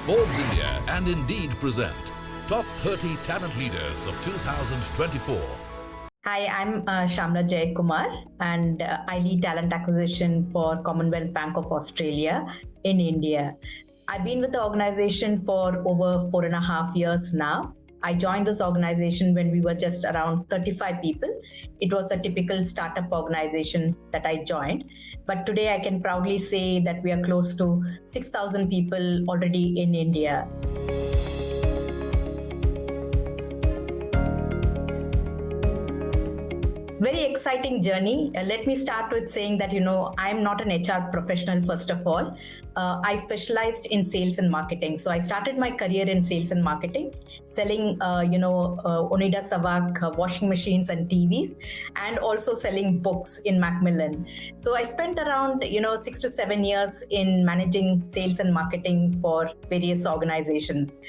Forbes India and Indeed present Top 30 Talent Leaders of 2024. Hi, I'm Shyamala Jayakumar and I lead talent acquisition for Commonwealth Bank of Australia in India. I've been with the organization for over 4.5 years now. I joined this organization when we were just around 35 people. It was a typical startup organization that I joined. But today I can proudly say that we are close to 6,000 people already in India. Very exciting journey. Let me start with saying that, I'm not an HR professional, first of all. I specialized in sales and marketing. So I started my career in sales and marketing, selling, Onida Savak washing machines and TVs, and also selling books in Macmillan. So I spent around, 6 to 7 years in managing sales and marketing for various organizations.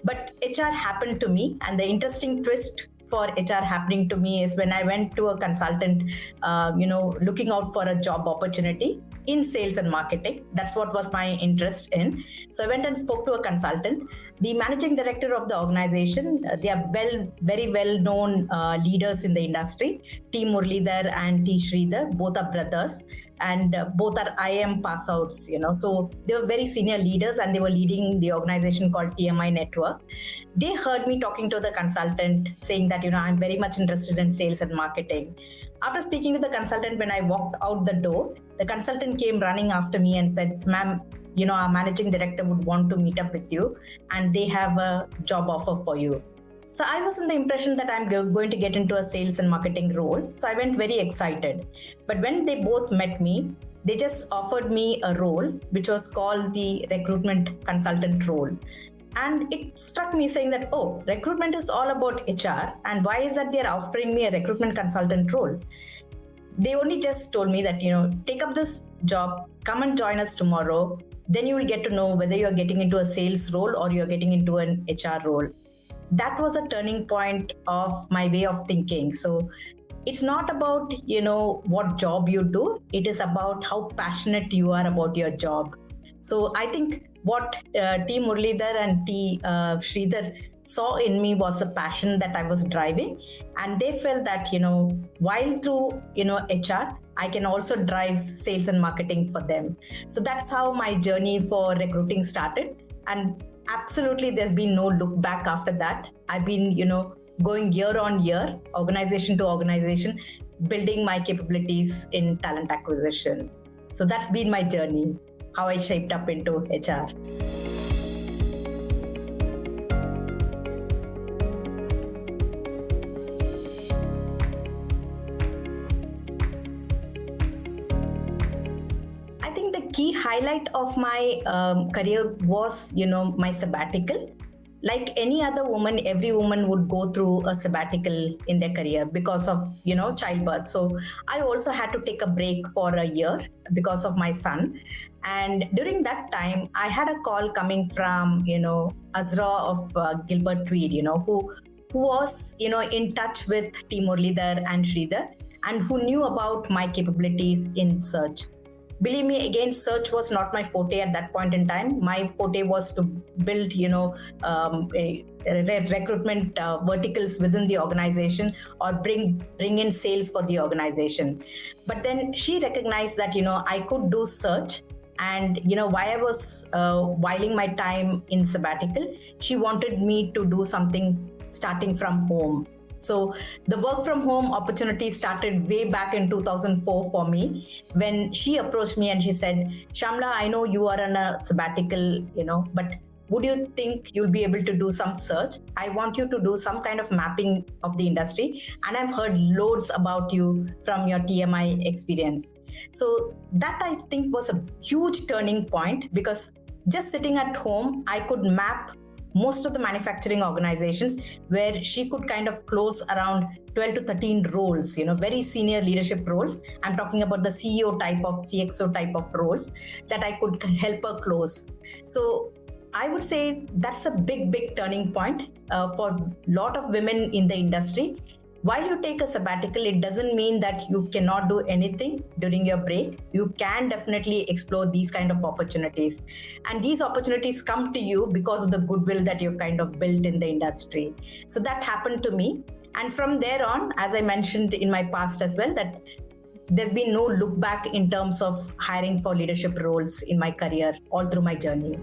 But HR happened to me, and the interesting twist for HR happening to me is when I went to a consultant, looking out for a job opportunity in sales and marketing. That's what was my interest in. So I went and spoke to a consultant. The managing director of the organization, they are very well-known leaders in the industry. T. Muralidhar and T. Sridhar, both are brothers, and both are IIM pass-outs. So they were very senior leaders, and they were leading the organization called TMI Network. They heard me talking to the consultant, saying that I'm very much interested in sales and marketing. After speaking to the consultant, when I walked out the door, the consultant came running after me and said, "Ma'am, our managing director would want to meet up with you, and they have a job offer for you." So I was in the impression that I'm going to get into a sales and marketing role. So I went very excited. But when they both met me, they just offered me a role, which was called the recruitment consultant role. And it struck me saying that, recruitment is all about HR. And why is that they're offering me a recruitment consultant role? They only just told me that, take up this job, come and join us tomorrow. Then you will get to know whether you're getting into a sales role or you're getting into an HR role. That was a turning point of my way of thinking. So it's not about, what job you do. It is about how passionate you are about your job. So I think what T. Muralidhar and T. Sridhar saw in me was the passion that I was driving. And they felt that, while through, HR, I can also drive sales and marketing for them. So that's how my journey for recruiting started. And absolutely, there's been no look back after that. I've been, going year on year, organization to organization, building my capabilities in talent acquisition. So that's been my journey, how I shaped up into HR. I think the key highlight of my career was, my sabbatical. Like any other woman, every woman would go through a sabbatical in their career because of, childbirth. So I also had to take a break for a year because of my son. And during that time, I had a call coming from, Azra of Gilbert Tweed, who was, in touch with T. Muralidhar and Sridhar, and who knew about my capabilities in search. Believe me, again, search was not my forte at that point in time. My forte was to build, recruitment verticals within the organization or bring in sales for the organization. But then she recognized that, I could do search. And, while I was whiling my time in sabbatical, she wanted me to do something starting from home. So the work from home opportunity started way back in 2004 for me, when she approached me and she said, "Shyamala, I know you are on a sabbatical, but would you think you'll be able to do some search? I want you to do some kind of mapping of the industry. And I've heard loads about you from your TMI experience." So that, I think, was a huge turning point, because just sitting at home, I could map most of the manufacturing organizations, where she could kind of close around 12 to 13 roles, very senior leadership roles. I'm talking about the CEO type of, CXO type of roles that I could help her close. So I would say that's a big turning point for a lot of women in the industry. while you take a sabbatical, it doesn't mean that you cannot do anything during your break. You can definitely explore these kind of opportunities. And these opportunities come to you because of the goodwill that you've kind of built in the industry. So that happened to me. And from there on, as I mentioned in my past as well, that there's been no look back in terms of hiring for leadership roles in my career all through my journey.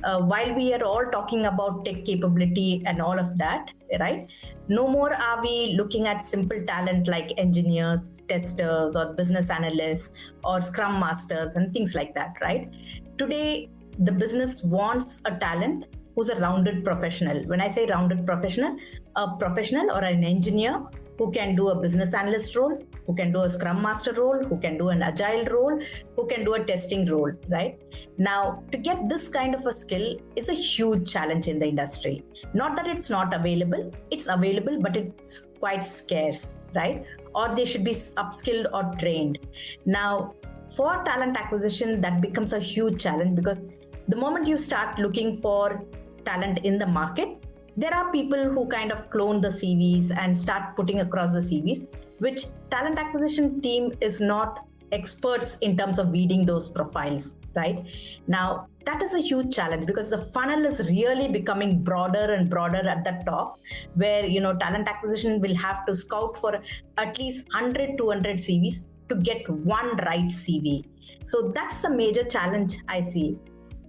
While we are all talking about tech capability and all of that, right? No more are we looking at simple talent like engineers, testers, or business analysts, or scrum masters, and things like that, right? Today, the business wants a talent who's a rounded professional. When I say rounded professional, a professional or an engineer who can do a business analyst role, who can do a scrum master role, who can do an agile role, who can do a testing role, right? Now, to get this kind of a skill is a huge challenge in the industry. Not that it's not available, it's available, but it's quite scarce, right? Or they should be upskilled or trained. Now, for talent acquisition, that becomes a huge challenge because the moment you start looking for talent in the market, there are people who kind of clone the CVs and start putting across the CVs, which talent acquisition team is not experts in terms of weeding those profiles, right? Now, that is a huge challenge because the funnel is really becoming broader and broader at the top, where, talent acquisition will have to scout for at least 100, 200 CVs to get one right CV. So that's the major challenge I see.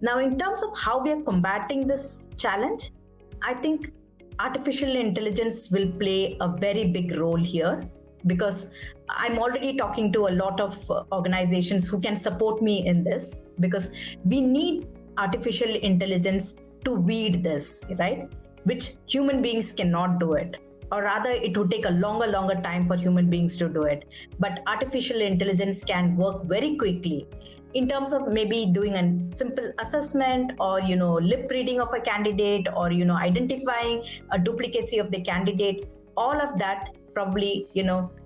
Now, in terms of how we are combating this challenge, I think artificial intelligence will play a very big role here because I'm already talking to a lot of organizations who can support me in this because we need artificial intelligence to weed this, right? Which human beings cannot do it. Or rather, it would take a longer time for human beings to do it. But artificial intelligence can work very quickly in terms of maybe doing a simple assessment or, lip reading of a candidate or, identifying a duplicacy of the candidate. All of that probably,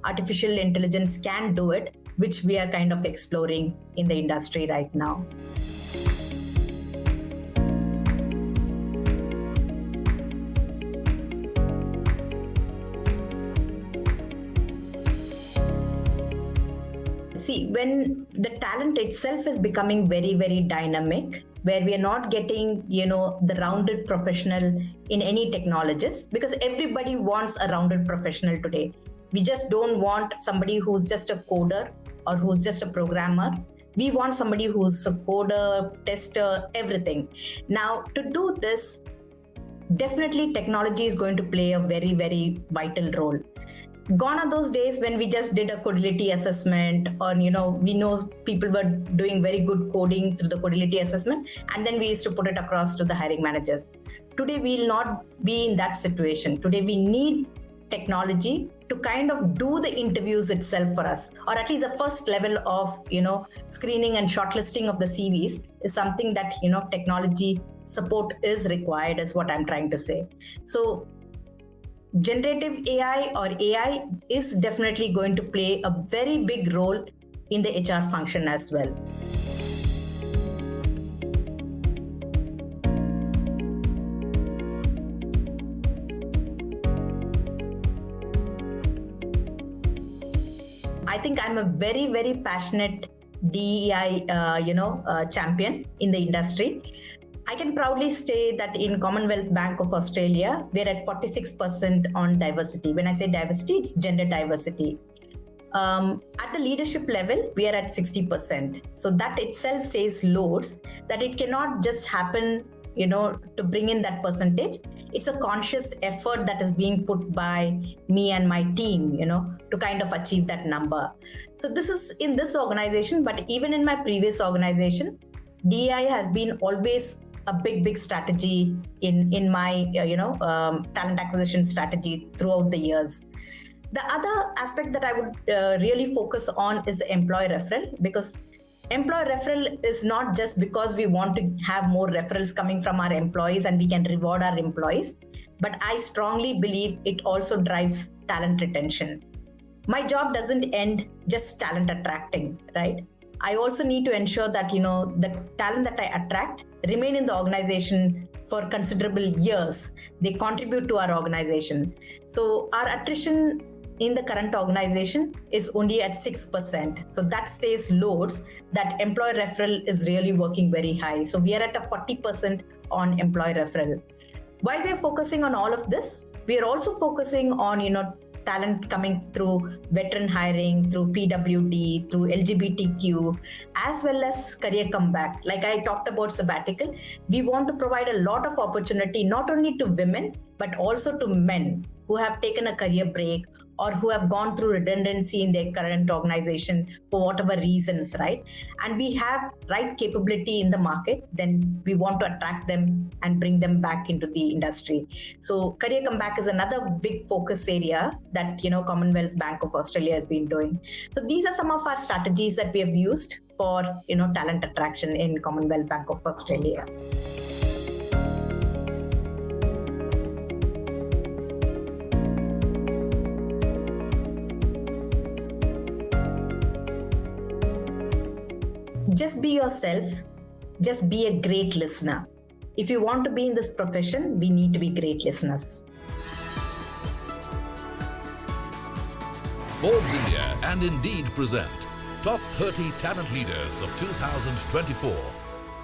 artificial intelligence can do it, which we are kind of exploring in the industry right now. See, when the talent itself is becoming very, very dynamic, where we are not getting, the rounded professional in any technologies, because everybody wants a rounded professional today. We just don't want somebody who's just a coder or who's just a programmer. We want somebody who's a coder, tester, everything. Now, to do this, definitely technology is going to play a very, very vital role. Gone are those days when we just did a codility assessment or, we know people were doing very good coding through the codility assessment and then we used to put it across to the hiring managers. Today, we'll not be in that situation. Today, we need technology to kind of do the interviews itself for us, or at least the first level of, screening and shortlisting of the CVs is something that, technology support is required, is what I'm trying to say. So, generative AI or AI is definitely going to play a very big role in the HR function as well. I think I'm a very, very passionate DEI, champion in the industry. I can proudly say that in Commonwealth Bank of Australia, we're at 46% on diversity. When I say diversity, it's gender diversity. At the leadership level, we are at 60%. So that itself says loads that it cannot just happen, to bring in that percentage. It's a conscious effort that is being put by me and my team, to kind of achieve that number. So this is in this organization, but even in my previous organizations, DEI has been always a big strategy in my talent acquisition strategy throughout the years. The other aspect that I would really focus on is the employee referral, because employee referral is not just because we want to have more referrals coming from our employees and we can reward our employees, but I strongly believe it also drives talent retention. My job doesn't end just talent attracting, right? I also need to ensure that, the talent that I attract remain in the organization for considerable years. They contribute to our organization. So our attrition in the current organization is only at 6%. So that says loads that employee referral is really working very high. So we are at a 40% on employee referral. While we are focusing on all of this, we are also focusing on, talent coming through veteran hiring, through PWD, through LGBTQ, as well as career comeback. Like I talked about sabbatical, we want to provide a lot of opportunity, not only to women, but also to men who have taken a career break or who have gone through redundancy in their current organization for whatever reasons, right? And we have right capability in the market, then we want to attract them and bring them back into the industry. So career comeback is another big focus area that, Commonwealth Bank of Australia has been doing. So these are some of our strategies that we have used for, talent attraction in Commonwealth Bank of Australia. Just be yourself. Just be a great listener. If you want to be in this profession, we need to be great listeners. Forbes India and Indeed present Top 30 Talent Leaders of 2024.